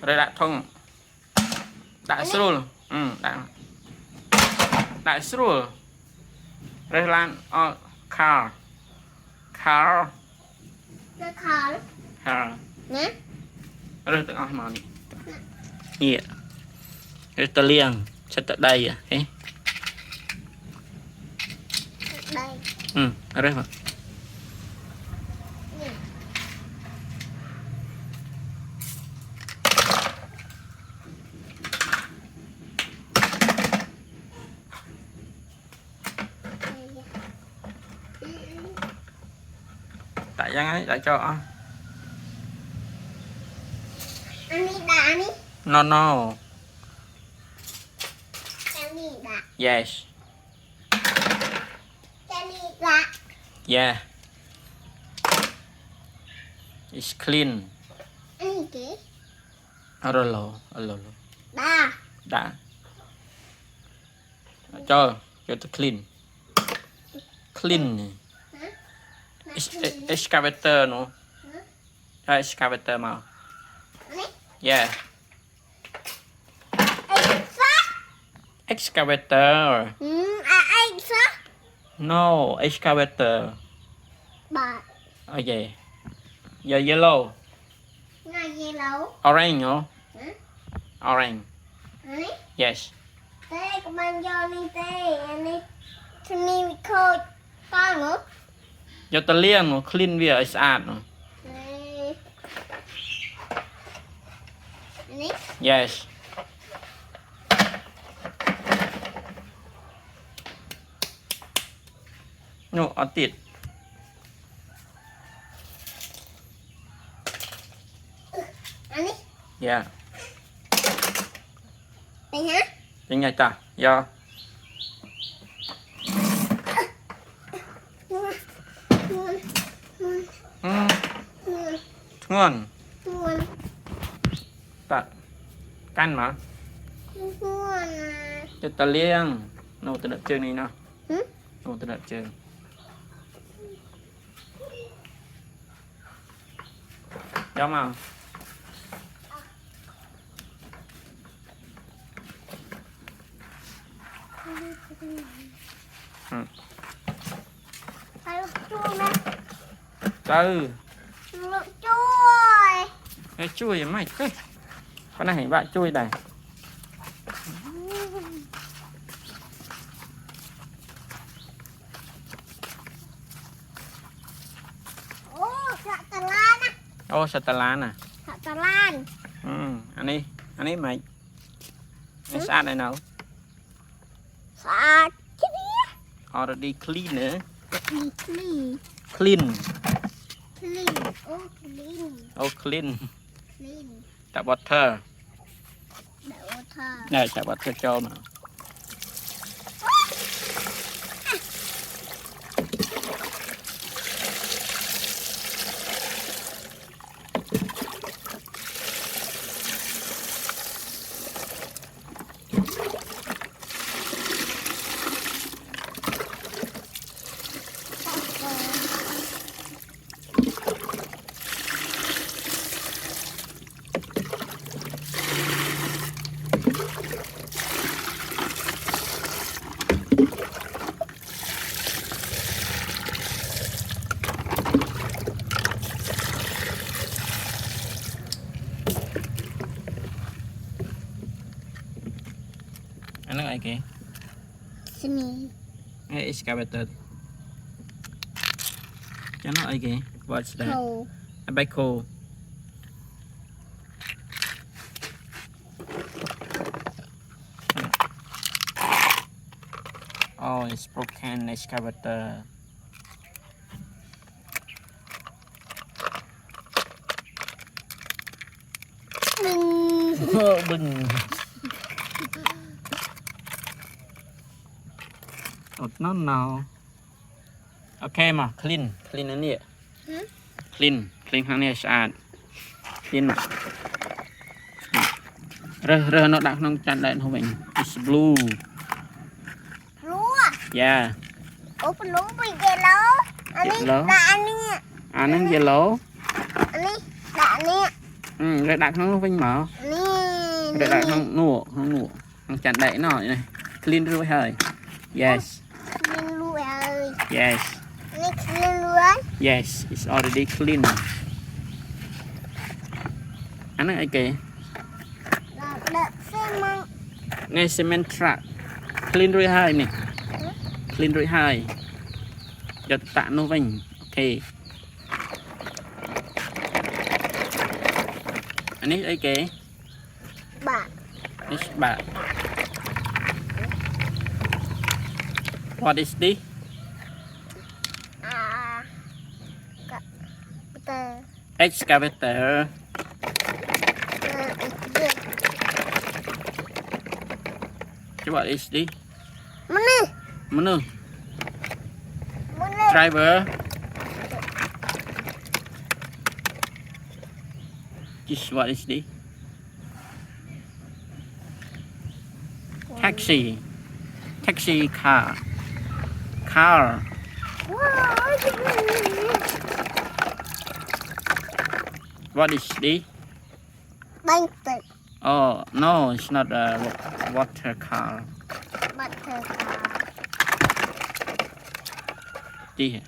rồi đã thông đã sưu đã sưu rồi lan car nè rồi tự ăn món nhẹ rồi tờ liêng chất tờ đây à thế đây ở đây mà tại giang ấy lại cho anh đi đã đi no anh đi đã yes anh đi đã yeah it's clean anh đi kì alo đã đã cho tao clean excavator nó excavator màu yeah excavator anh sao no excavator bà okay yeah yellow ngày gì lâu orange no orange yes thế của bạn do đi thế anh đi cho nên bị khô con nữa cho tao liêng nó clean vì ở sạch nó yes no ở tiệt anh đi yeah đây hả tiếng nhảy ta do ngon ta căn mà cho ta liêng nô tự đợt chơi này nào nô tự đợt chơi cho mà từ cái chui mày cái con này bạn chui này ô sạt tà lan à anh ấy mày sát này nào sát already clean nữa clean clean oh clean clean tap water này tap water cho mà ano ay kay sini excavator ano ay kay what's that coal a backhoe oh it's broken excavator bừng nó nào ok mà clean anh nè clean hàng này sạch clean mà rồi nó đặt trong chăn đèn không vậy it's blue yeah blue bị yellow anh đi đã nè anh yellow anh đi đã nè rồi đặt không vinh mở rồi đặt không nụ không chặt đậy nó này clean rồi hơi yes yes yes it's already clean anh nói kì này cement truck clean rồi hơi nè clean rồi hơi giật tạ nó vinh ok anh ấy kì bà this bag what is this excavator what is this mana driver this what is this taxi car what is this oh no it's not a water car this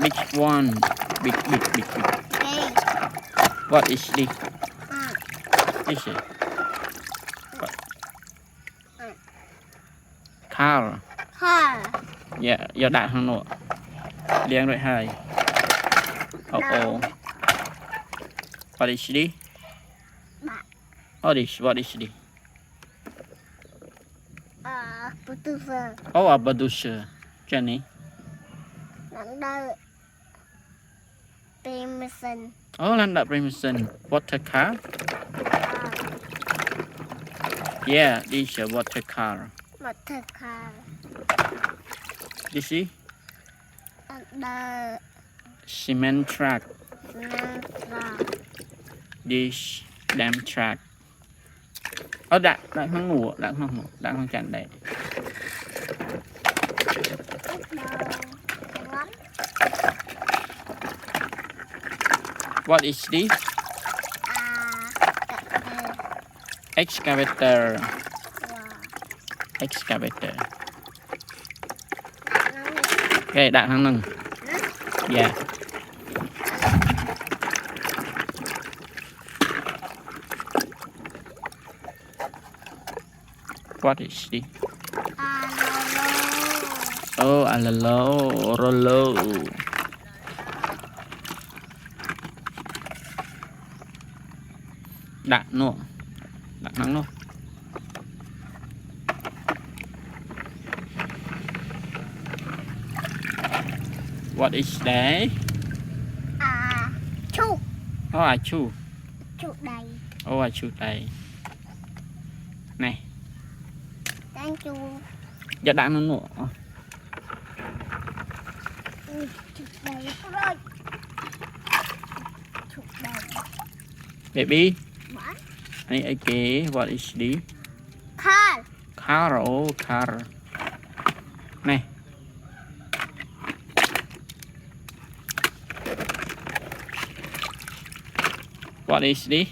big one big what is this this is what? Car yeah giờ đại hàng nọ liền rồi hai oh what is this what is this oh a bulldozer Jenny oh Landa Premison water car yeah this is a water car you see cement truck this dam truck đặt không ngủ đặt không chặn đấy what is this excavator ok đặt thằng nừng yeah what is this oh alalo rollo đặt nắng luôn what is that chu oh chu đầy chu đầy này đang chu giờ đặt nó nọ chu đầy rồi chu đầy baby any okay what is this car oh car này what is this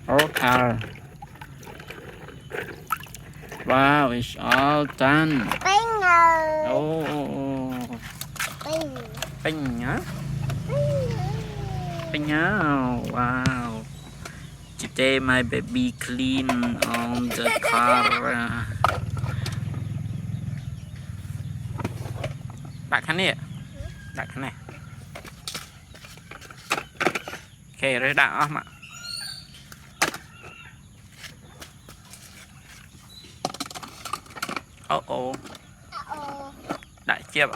oh car wow it's all done oh pin nhá wow today my baby clean on the car đặt cái này ok rồi đặt không ạ đại chia ạ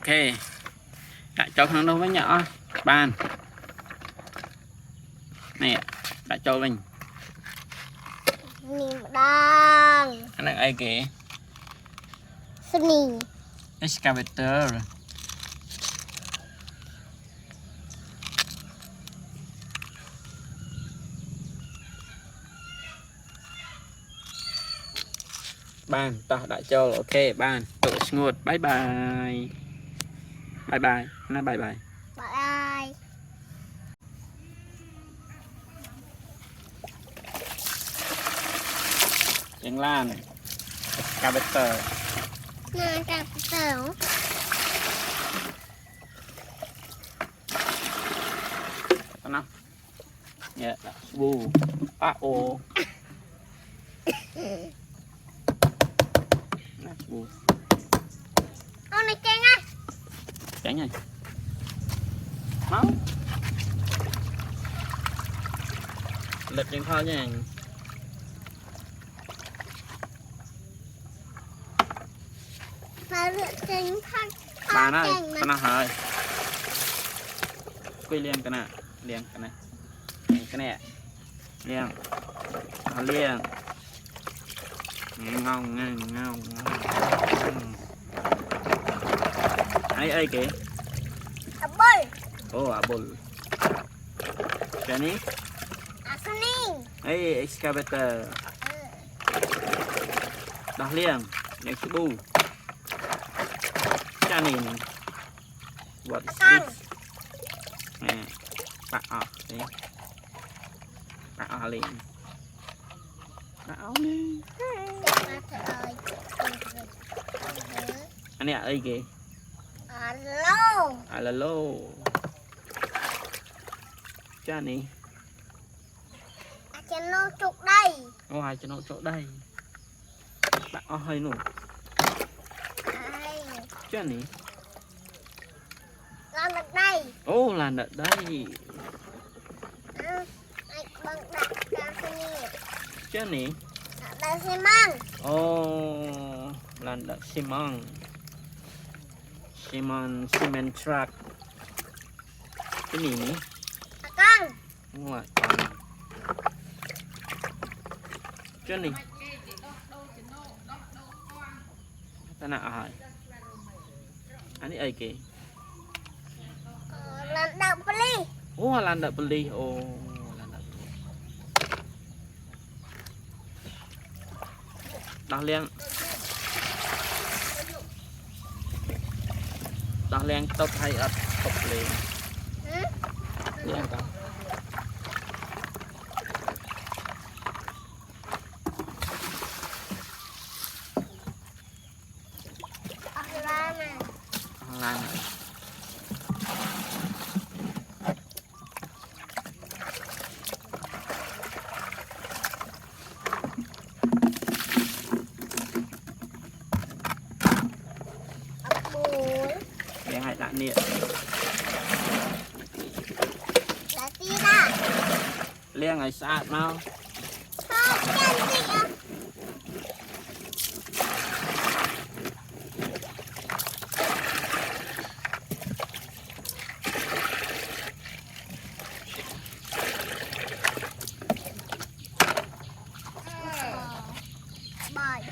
ok đã cho thằng đâu với nhỏ ban nè đã cho mình đang anh đang ai kì Sunny Excavator ban ta đã cho ok ban tụi ngột bye bye bye bye nó bye bye bye tiếng Lan Excavator nè cặp tàu có nào yeah bu ô bu ông này chén á tránh này máu lật điện thoại nha và lựa chén thang bà này con nào hơi quy liền cái này liền cái này liền nó liền ngon ấy kì à bơi ô à bol cái này à Sunny ấy excavator đó liền những cái bu cha này what is this nè bạc đi bạc liền bạc liền anh này ấy kì alo cha này cho nó trục đây ô ai cho nó chỗ đây bạc hơi nụ cha này làm được đây ô là đợt đây anh bằng đặt ra Sunny cha này đặt xi măng ô là đợt xi măng cement truck cái gì nhỉ con đúng rồi còn chân này ta nào hỏi anh ấy kì làm đậu pli ô là đợt beli ô đào liên tóc hay ấp tóc liền liên tóc lan này liên hay đạn điện là tí ra liên ngày xa mau không chân chị ạ bài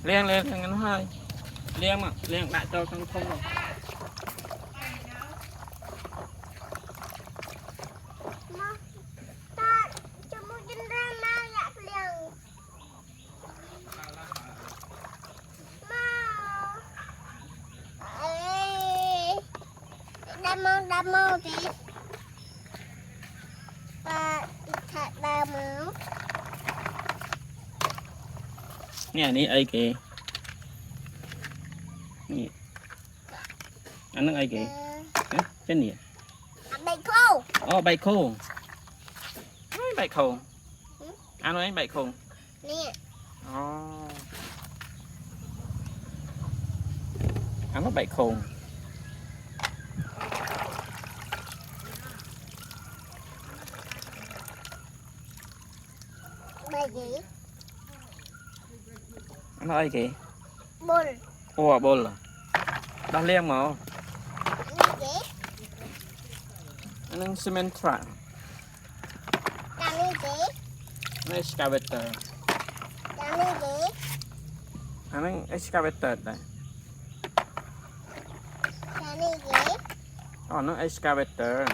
liên nó hơi liên mà liên đại cho không rồi ta cho một chân ra mà nhạc liền mà đam mơ kì và thật đam mơ nè ní ấy kì nè anh nó ấy kì cái nè bay khô ô bay khô bay khô anh nói bay khô nè ô anh nó bay khô bay gì anh nói ấy kì bồn ủa bồn là đo liêng mà anh cement truck nó excavator anh excavator đây nó excavator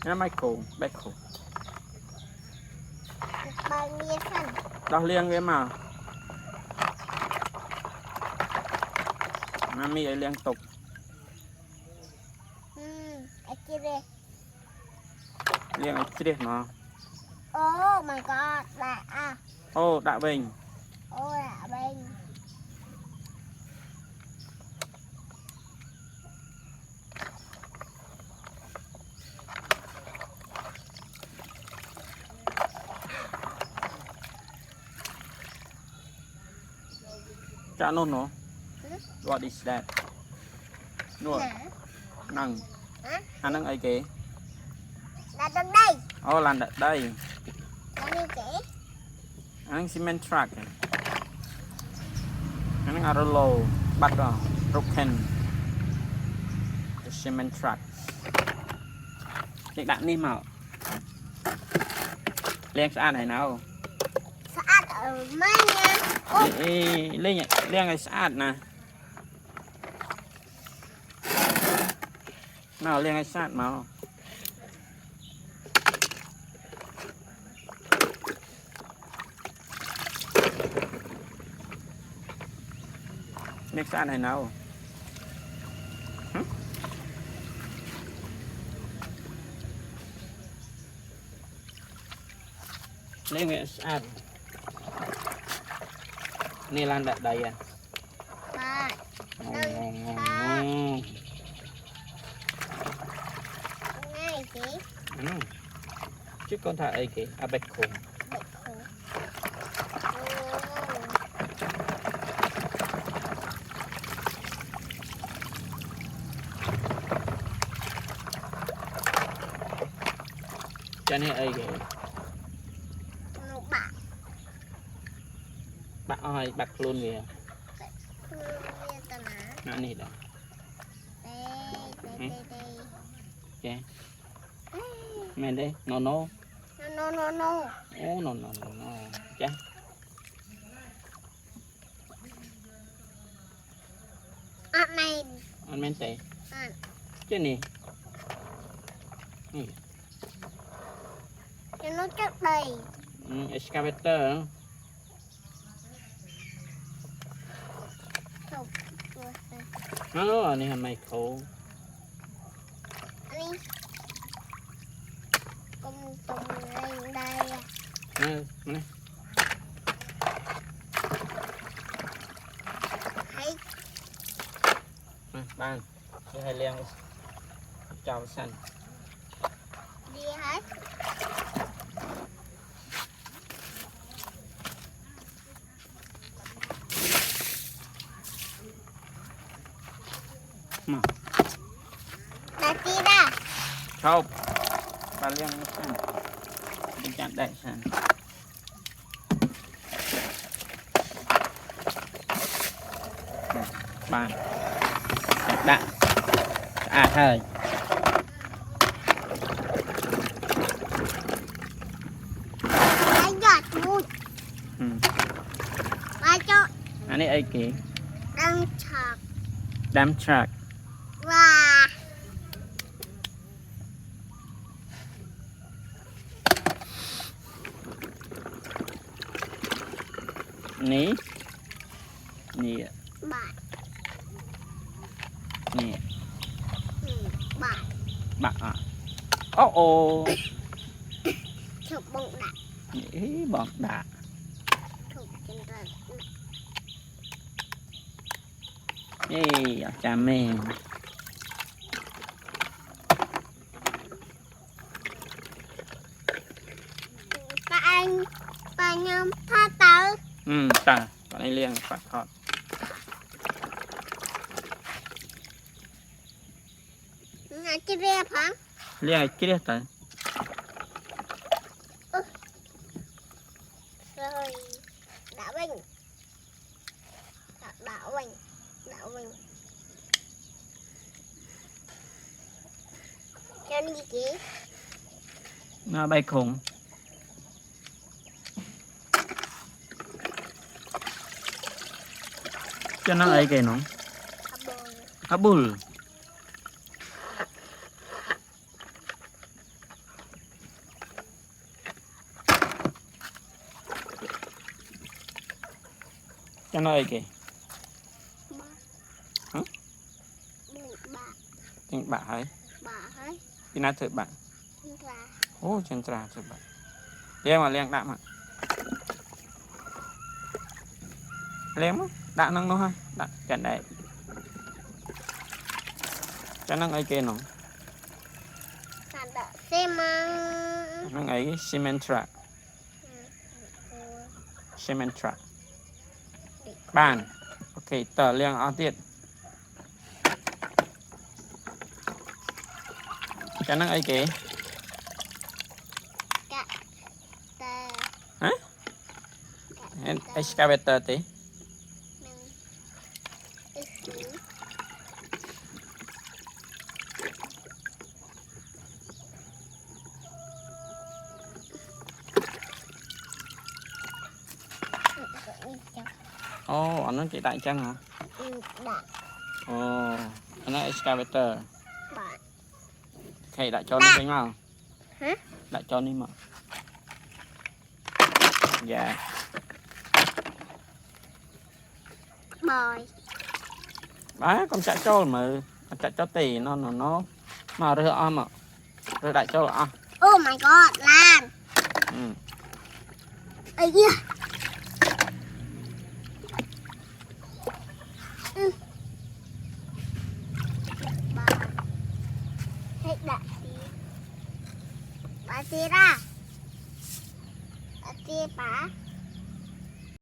nó Michael Beckle đo liêng với mà mami ấy liên tục liên ấy chết mà oh my god đã ô đã bình đã bình cha nôn nó what is that nuôi nằng anh đang ấy kì là trong đây ô làm đây là đi anh cement truck anh arolo bắt rồi broken the cement truck đạn đi màu lên xa này nào sát ở mấy nha lên cái sát nè nào lên cái sát màu lên sát này nào lên cái sát này lan đặt đây à ba ngay chị chứ con thả ấy kì à bạch khủng cho nên ấy kì bạn ơi bạc luôn kìa nó này đó ok mẹ đây no no oh no no cha này anh men tệ chứ nè cho nó chắc đầy excavator nó này là mày khổ cùng lên đây này thấy ban đi hai liang chào xanh đi hết mà là chi ra không ba liang xanh đi chặt đại xanh bàn đạn thôi ai giọt mút ba cho anh ấy kì đâm truck và ní nè bạn nè bạn bạn à ô chụp bụng đạn nghĩ bọn đạ chụp trên trời ê cha mẹ các anh ba nhóm tha tớ ta bạn ấy liền phải thọt là chi ra phẳng liền cái đấy tới rồi đã bình Đạo Vinh. Đạo Vinh. Cho đi kì. Nó bay khủng. Cho nó ấy kìa nó. Abul. Cho nó ấy kìa. Hả? Tiếng bạ hay? Bạ hay? Khi nào thử bạn? Chân trà. Ô, chân trà thử bạn. Đem mà liền đạm ạ. Lém á, đạn năng nó ha, đạn chặn đấy. Cho năng ấy kìa nó. Sàn đỡ xi măng. Năng ấy cement truck. Cement truck. Bàn. Ok, tờ liền ở tiết. Cho năng ấy kìa. Cạ. Tờ. Hả? Excavator tí. Ồ, anh nó chỉ đại chân hả? Đã. Ồ, anh nó excavator. Bạn. Ok, đã cho nó bên nào? Hả? Đã cho đi mà. Dạ. Bòi. Đấy, con chạy trâu mà. Con chạy trâu tì nó mà rửa om ạ. Rửa đại trâu ạ. Oh my god, Lan. Ừ. Ây da. Bà. Hết đã tí. Bà tí ra. Bà tí bà.